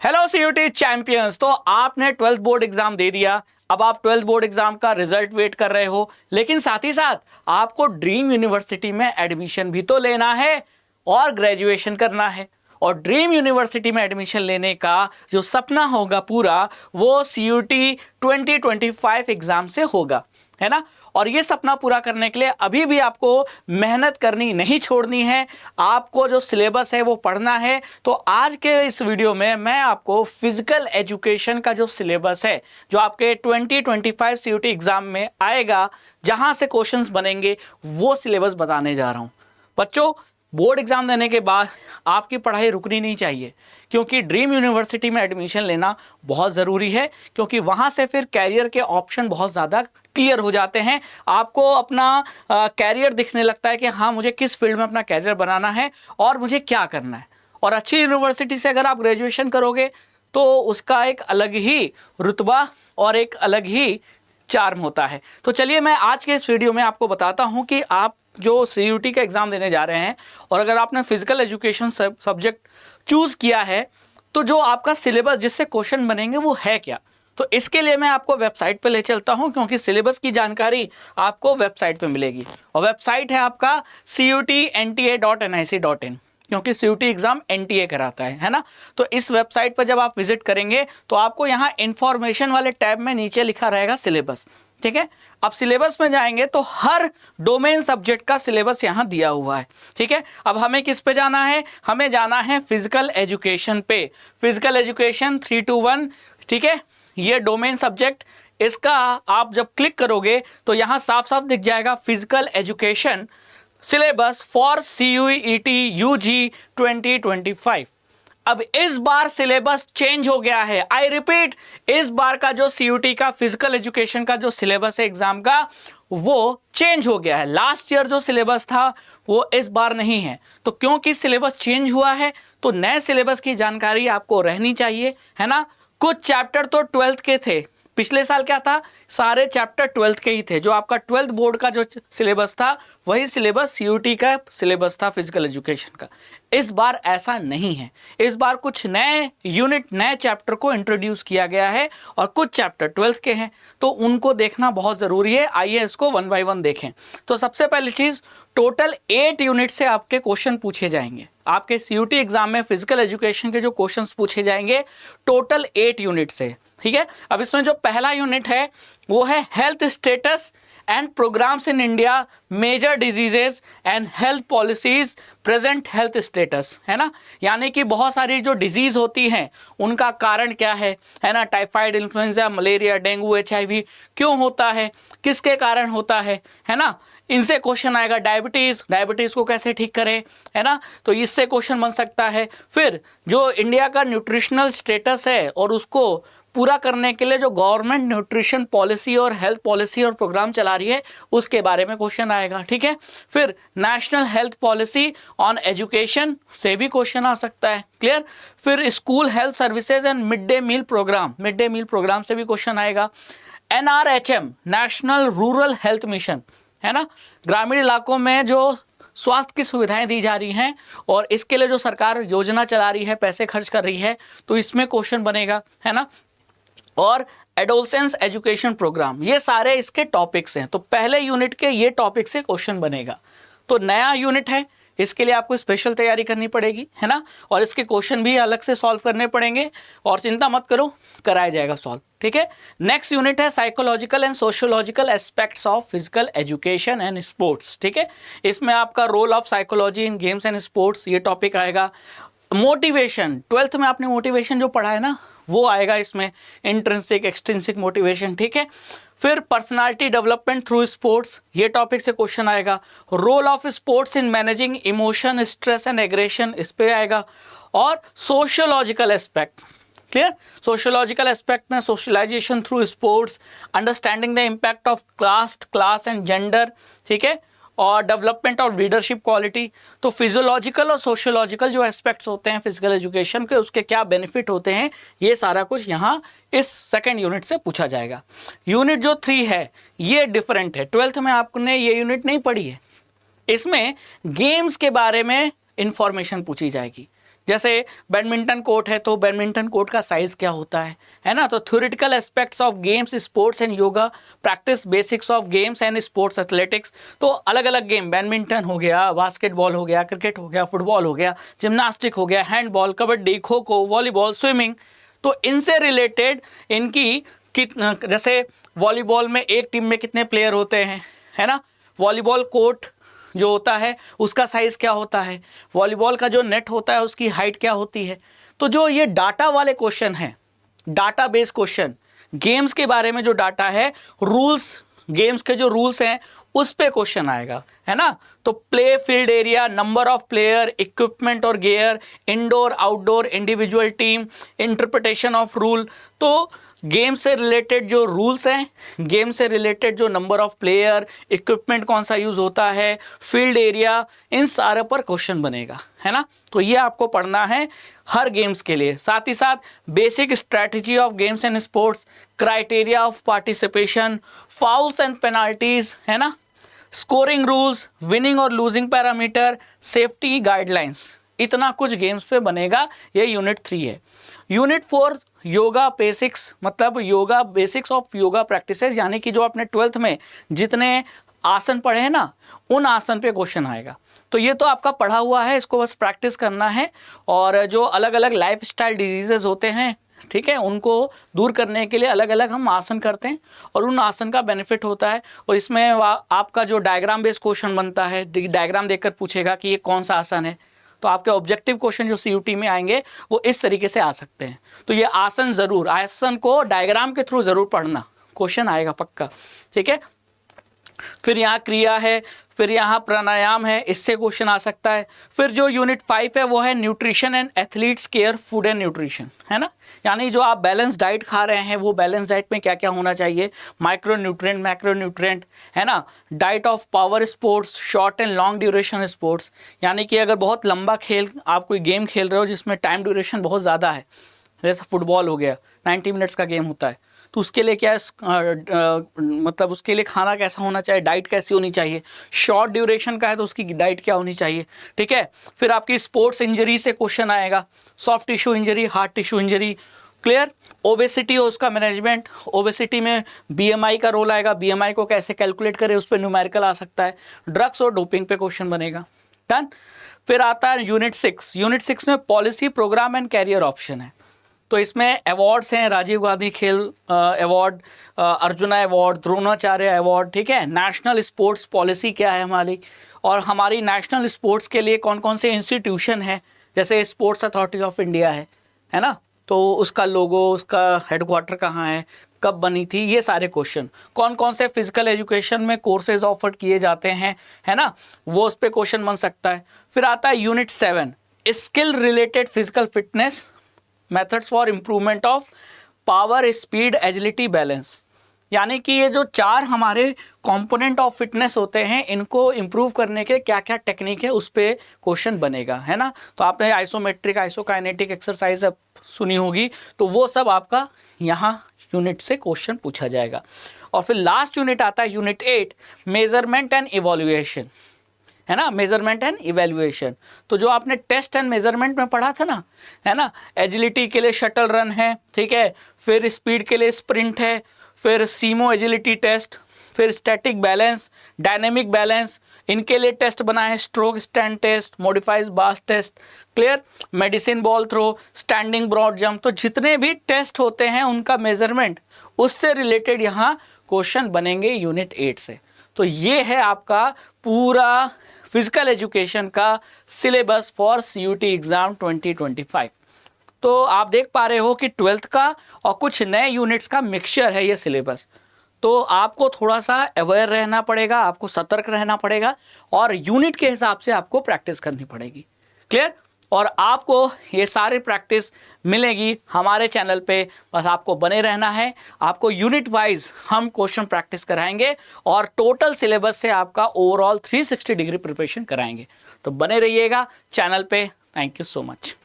Hello CUT champions. तो आपने 12th board exam दे दिया, अब आप 12th बोर्ड एग्जाम का रिजल्ट वेट कर रहे हो, लेकिन साथ ही साथ आपको ड्रीम यूनिवर्सिटी में एडमिशन भी तो लेना है और ग्रेजुएशन करना है। और ड्रीम यूनिवर्सिटी में एडमिशन लेने का जो सपना होगा पूरा, वो सीयूटी 2025 एग्जाम से होगा, है ना। और ये सपना पूरा करने के लिए अभी भी आपको मेहनत करनी नहीं छोड़नी है, आपको जो सिलेबस है वो पढ़ना है। तो आज के इस वीडियो में मैं आपको फिजिकल एजुकेशन का जो सिलेबस है, जो आपके 2025 सीयूटी एग्जाम में आएगा, जहां से क्वेश्चंस बनेंगे, वो सिलेबस बताने जा रहा हूं। बच्चों, बोर्ड एग्जाम देने के बाद आपकी पढ़ाई रुकनी नहीं चाहिए, क्योंकि ड्रीम यूनिवर्सिटी में एडमिशन लेना बहुत ज़रूरी है, क्योंकि वहाँ से फिर कैरियर के ऑप्शन बहुत ज़्यादा क्लियर हो जाते हैं। आपको अपना कैरियर दिखने लगता है कि हाँ, मुझे किस फील्ड में अपना कैरियर बनाना है और मुझे क्या करना है। और अच्छी यूनिवर्सिटी से अगर आप ग्रेजुएशन करोगे तो उसका एक अलग ही रुतबा और एक अलग ही चार्म होता है। तो चलिए, मैं आज के इस वीडियो में आपको बताता हूँ कि आप जो सीयूटी का एग्ज़ाम देने जा रहे हैं और अगर आपने फिजिकल एजुकेशन सब्जेक्ट चूज़ किया है, तो जो आपका सिलेबस जिससे क्वेश्चन बनेंगे वो है क्या। तो इसके लिए मैं आपको वेबसाइट पे ले चलता हूं, क्योंकि सिलेबस की जानकारी आपको वेबसाइट पे मिलेगी। और वेबसाइट है आपका cutnta.nic.in, क्योंकि सीयूटी एग्जाम एनटीए कराता है ना। तो इस वेबसाइट पर जब आप विजिट करेंगे तो आपको यहाँ इंफॉर्मेशन वाले टैब में नीचे लिखा रहेगा सिलेबस, ठीक है। अब सिलेबस में जाएंगे तो हर डोमेन सब्जेक्ट का सिलेबस यहाँ दिया हुआ है, ठीक है। अब हमें किस पे जाना है? हमें जाना है फिजिकल एजुकेशन पे। फिजिकल एजुकेशन 321, ठीक है, ये डोमेन सब्जेक्ट। इसका आप जब क्लिक करोगे तो यहाँ साफ साफ दिख जाएगा physical education syllabus for CUET UG 2025। अब इस बार सिलेबस चेंज हो गया है। आई रिपीट, इस बार का जो सीयूटी का फिजिकल एजुकेशन का जो सिलेबस है एग्जाम का, वो चेंज हो गया है। लास्ट ईयर जो सिलेबस था वो इस बार नहीं है। तो क्योंकि सिलेबस चेंज हुआ है तो नए सिलेबस की जानकारी आपको रहनी चाहिए, है ना। कुछ चैप्टर तो 12th के थे, पिछले साल क्या था, सारे चैप्टर 12th के ही थे। जो आपका 12th बोर्ड का जो सिलेबस था वही सिलेबस सीयूटी का सिलेबस था फिजिकल एजुकेशन का। इस बार ऐसा नहीं है। इस बार कुछ नए यूनिट, नए चैप्टर को इंट्रोड्यूस किया गया है और कुछ चैप्टर 12th के हैं, तो उनको देखना बहुत ज़रूरी है। आइए इसको वन बाय वन देखें। तो सबसे पहली चीज़, टोटल 8 यूनिट से आपके क्वेश्चन पूछे जाएंगे। आपके सीयूटी एग्जाम में फिजिकल एजुकेशन के जो क्वेश्चंस पूछे जाएंगे टोटल 8 यूनिट से, ठीक है। अब इसमें जो पहला यूनिट है वो है health status and programmes in India, major diseases and health policies, present health status, है ना। यानी कि बहुत सारी जो डिजीज होती हैं उनका कारण क्या है ना। Typhoid, influenza, malaria, dengue, HIV क्यों होता है, किसके कारण होता है ना। इनसे क्वेश्चन आएगा। डायबिटीज़ को कैसे ठीक करें, है ना, तो इससे क्वेश्चन बन सकता है। फिर जो इंडिया का न्यूट्रिशनल स्टेटस है और उसको पूरा करने के लिए जो गवर्नमेंट न्यूट्रिशन पॉलिसी और हेल्थ पॉलिसी और प्रोग्राम चला रही है उसके बारे में क्वेश्चन आएगा, ठीक है। फिर national health policy on education से भी क्वेश्चन आ सकता है, क्लियर। फिर school health services and mid day meal programme से भी क्वेश्चन आएगा। NRHM, national rural health mission, है ना, ग्रामीण इलाकों में जो स्वास्थ्य की सुविधाएं दी जा रही हैं और इसके लिए जो सरकार योजना चला रही है, पैसे खर्च कर रही है, तो इसमें क्वेश्चन बनेगा, है ना। और एडोलसेंस एजुकेशन प्रोग्राम, ये सारे इसके टॉपिक्स हैं। तो पहले यूनिट के ये टॉपिक से क्वेश्चन बनेगा। तो नया यूनिट है, इसके लिए आपको स्पेशल तैयारी करनी पड़ेगी, है ना, और इसके क्वेश्चन भी अलग से सॉल्व करने पड़ेंगे। और चिंता मत करो, कराया जाएगा सॉल्व, ठीक है। नेक्स्ट यूनिट है psychological and sociological aspects of physical education and sports, ठीक है। इसमें आपका role of psychology in games and sports, ये टॉपिक आएगा। मोटिवेशन, 12th में आपने मोटिवेशन जो पढ़ा है ना, वो आएगा इसमें, इंट्रिंसिक एक्सट्रिंसिक मोटिवेशन, ठीक है। फिर पर्सनालिटी डेवलपमेंट थ्रू स्पोर्ट्स, ये टॉपिक से क्वेश्चन आएगा। Role of sports in managing emotion, stress and aggression, इस पे आएगा। और sociological aspect, clear. Sociological aspect में socialisation through sports, understanding the impact of caste, class and gender, ठीक है, और डेवलपमेंट ऑफ लीडरशिप क्वालिटी। तो फिजियोलॉजिकल और सोशियोलॉजिकल जो एस्पेक्ट्स होते हैं फिजिकल एजुकेशन के, उसके क्या बेनिफिट होते हैं, ये सारा कुछ यहाँ इस सेकंड यूनिट से पूछा जाएगा। यूनिट जो 3 है ये डिफरेंट है। 12th में आपने ये यूनिट नहीं पढ़ी है। इसमें गेम्स के बारे में इंफॉर्मेशन पूछी जाएगी, जैसे बैडमिंटन कोर्ट है तो बैडमिंटन कोर्ट का साइज क्या होता है ना। तो theoretical aspects of games, sports and yoga, practice basics of games and sports athletics. तो अलग अलग गेम, बैडमिंटन हो गया, बास्केटबॉल हो गया, क्रिकेट हो गया, फुटबॉल हो गया, जिम्नास्टिक हो गया, handball, kabaddi, kho kho, volleyball, swimming. तो इनसे रिलेटेड इनकी जैसे वॉलीबॉल में एक टीम में कितने प्लेयर होते हैं, है ना। वॉलीबॉल कोर्ट जो होता है उसका साइज़ क्या होता है, वॉलीबॉल का जो नेट होता है उसकी हाइट क्या होती है। तो जो ये डाटा वाले क्वेश्चन हैं, डाटा बेस्ड क्वेश्चन, गेम्स के बारे में जो डाटा है, रूल्स, गेम्स के जो रूल्स हैं उस पे क्वेश्चन आएगा, है ना। तो play field area, number of player, equipment और gear, indoor outdoor, individual team, interpretation of rule. तो गेम से रिलेटेड जो रूल्स हैं, गेम से रिलेटेड जो नंबर ऑफ प्लेयर, इक्विपमेंट कौन सा यूज़ होता है, फील्ड एरिया, इन सारे पर क्वेश्चन बनेगा, है ना। तो ये आपको पढ़ना है हर गेम्स के लिए। साथ ही साथ basic strategy of games and sports, criteria of participation, fowls and penalties, है ना, स्कोरिंग रूल्स, विनिंग और लूजिंग पैरामीटर, सेफ्टी गाइडलाइंस, इतना कुछ गेम्स पे बनेगा। ये यूनिट 3 है। यूनिट 4 योगा बेसिक्स, मतलब yoga basics of yoga practices, यानी कि जो आपने 12th में जितने आसन पढ़े हैं ना, उन आसन पे क्वेश्चन आएगा। तो ये तो आपका पढ़ा हुआ है, इसको बस प्रैक्टिस करना है। और जो अलग अलग लाइफस्टाइल डिजीजेज होते हैं, ठीक है, उनको दूर करने के लिए अलग अलग हम आसन करते हैं और उन आसन का बेनिफिट होता है। और इसमें आपका जो डायग्राम बेस्ड क्वेश्चन बनता है, डायग्राम देखकर पूछेगा कि ये कौन सा आसन है। तो आपके ऑब्जेक्टिव क्वेश्चन जो CUT में आएंगे वो इस तरीके से आ सकते हैं। तो ये आसन ज़रूर, आसन को डायग्राम के थ्रू ज़रूर पढ़ना, क्वेश्चन आएगा पक्का, ठीक है। फिर यहाँ क्रिया है, फिर यहाँ प्राणायाम है, इससे क्वेश्चन आ सकता है। फिर जो यूनिट 5 है वो है nutrition and athletes care, food and nutrition, है ना। यानी जो आप बैलेंस डाइट खा रहे हैं वो बैलेंस डाइट में क्या क्या होना चाहिए, माइक्रो न्यूट्रिएंट, मैक्रो न्यूट्रिएंट, है ना। Diet of power sports, short and long duration sports, यानी कि अगर बहुत लंबा खेल आप कोई गेम खेल रहे हो जिसमें टाइम ड्यूरेशन बहुत ज़्यादा है, जैसा फुटबॉल हो गया, 90 मिनट्स का गेम होता है, तो उसके लिए क्या मतलब उसके लिए खाना कैसा होना चाहिए, डाइट कैसी होनी चाहिए। शॉर्ट ड्यूरेशन का है तो उसकी डाइट क्या होनी चाहिए, ठीक है। फिर आपकी स्पोर्ट्स इंजरी से क्वेश्चन आएगा, soft tissue injury, heart tissue injury, clear. Obesity हो उसका मैनेजमेंट, ओबेसिटी में BMI का रोल आएगा, BMI को कैसे कैलकुलेट करें उस पर न्यूमेरिकल आ सकता है। ड्रग्स और डोपिंग पे क्वेश्चन बनेगा, डन। फिर आता है यूनिट 6। यूनिट 6 में policy, programme and career option है। तो इसमें अवार्ड्स हैं, राजीव गांधी खेल award, Arjuna award, Dronacharya award, ठीक है। नेशनल स्पोर्ट्स पॉलिसी क्या है हमारी, और हमारी नेशनल स्पोर्ट्स के लिए कौन कौन से इंस्टीट्यूशन है, जैसे स्पोर्ट्स अथॉरिटी ऑफ इंडिया है ना, तो उसका लोगो, उसका हेडक्वार्टर कहाँ है, कब बनी थी, ये सारे क्वेश्चन। कौन कौन से फिजिकल एजुकेशन में कोर्सेज ऑफर किए जाते हैं, है ना, वो उस पर क्वेश्चन बन सकता है। फिर आता है unit 7, skill related physical fitness, methods for improvement of power, speed, agility, balance. यानी कि ये जो 4 हमारे कंपोनेंट ऑफ फिटनेस होते हैं, इनको इम्प्रूव करने के क्या क्या टेक्निक है उस पर क्वेश्चन बनेगा, है ना। तो आपने आइसोमेट्रिक, आइसोकाइनेटिक एक्सरसाइज अब सुनी होगी, तो वो सब आपका यहाँ यूनिट से क्वेश्चन पूछा जाएगा। और फिर लास्ट यूनिट आता है यूनिट 8, मेजरमेंट एंड इवैल्यूएशन, है ना, मेजरमेंट एंड इवैल्यूएशन। तो जो आपने टेस्ट एंड मेजरमेंट में पढ़ा था ना, है ना, एजिलिटी के लिए शटल रन है, ठीक है, फिर स्पीड के लिए स्प्रिंट है, फिर सीमो एजिलिटी टेस्ट, फिर स्टैटिक बैलेंस, डायनेमिक बैलेंस, इनके लिए टेस्ट बनाए हैं, stork stand test, modified bass test, clear, medicine ball throw, standing broad jump. तो जितने भी टेस्ट होते हैं उनका मेजरमेंट, उससे रिलेटेड यहाँ क्वेश्चन बनेंगे यूनिट 8 से। तो ये है आपका पूरा फिजिकल एजुकेशन का सिलेबस फॉर CUT एग्ज़ाम 2025। तो आप देख पा रहे हो कि 12th का और कुछ नए यूनिट्स का मिक्सचर है ये सिलेबस। तो आपको थोड़ा सा अवेयर रहना पड़ेगा, आपको सतर्क रहना पड़ेगा और यूनिट के हिसाब से आपको प्रैक्टिस करनी पड़ेगी, क्लियर। और आपको ये सारी प्रैक्टिस मिलेगी हमारे चैनल पे, बस आपको बने रहना है। आपको यूनिट वाइज हम क्वेश्चन प्रैक्टिस कराएंगे और टोटल सिलेबस से आपका ओवरऑल 360 डिग्री प्रिपरेशन कराएंगे। तो बने रहिएगा चैनल पे। Thank you so much.